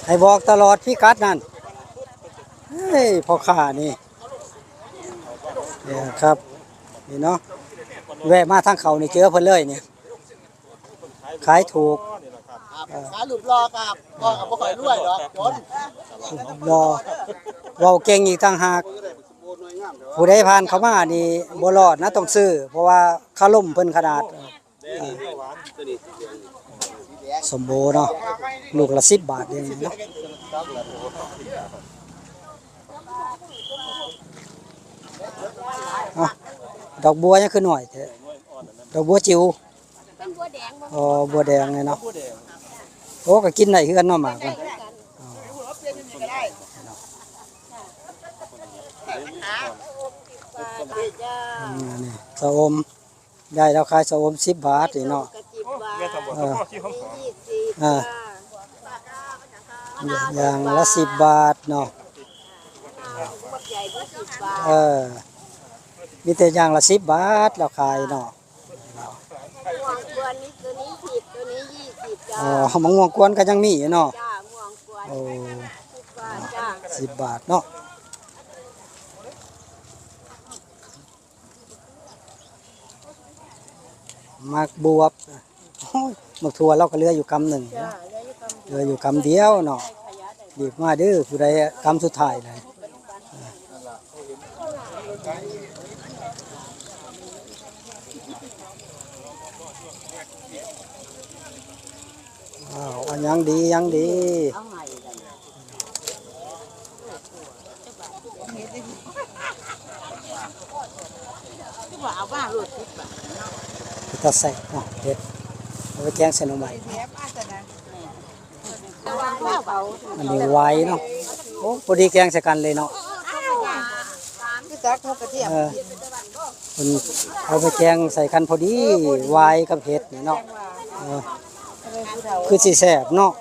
ให้บอกตลอดพี่กัดนั่นเฮ้ยพ่อข้านี่เนี่ยครับนี่เนาะแวะมาทางเขานี่เจอเพิ่นเลยเนี่ยขายถูกขาหลุดรอกับก็กับบ่ค่อยรวยดอกจนรอเว้าเก่งอีกต่างหากผู้ใดผ่านเข้ามานี่บ่รอดนะต้องซื้อเพราะว่าคาล่มเพิ่นขนาดสมโบเนาะลูกละ10 บาทเองเนาะดอกบัวยังคือหน่อยดอกบัวจิ๋วเป็นบัวแดงบ่อ๋อบัวแดงเลยเนาะโอ้ก็กินได้คือกันเนาะหมากมันนี่สะอมได้แล้วขายสะอม10 บาทนี่เนาะอย่างละ10 บาทเนาะมีแต่อย่างละ10 บาทเราขายเนาะม่วงกวนนี้ตัวนี้10ตัวนี้20จ้าอ๋อมะม่วงกวนก็ยังมีอยู่เนาะจ้าม่วงกวนโอ้10 บาทจ้า10 บาทเนาะมักบวบโอ้ยมักทั่วเราก็เหลืออยู่กำหนึ่งเหลืออยู่กำเดียวเนาะรีบมาเด้อผู้ใดกำสุดท้ายเลยอันยังดียังดีก็ใส่เด็ดเอาไปแกงใส่หน่อไม้อันนี้ไว้เนาะโอ้พอดีแกงใส่กันเลยเนาะมันเอาไปแกงใส่กันพอดีไว้กับเห็ดนี่เนาะคือสิแซ่บเนาะ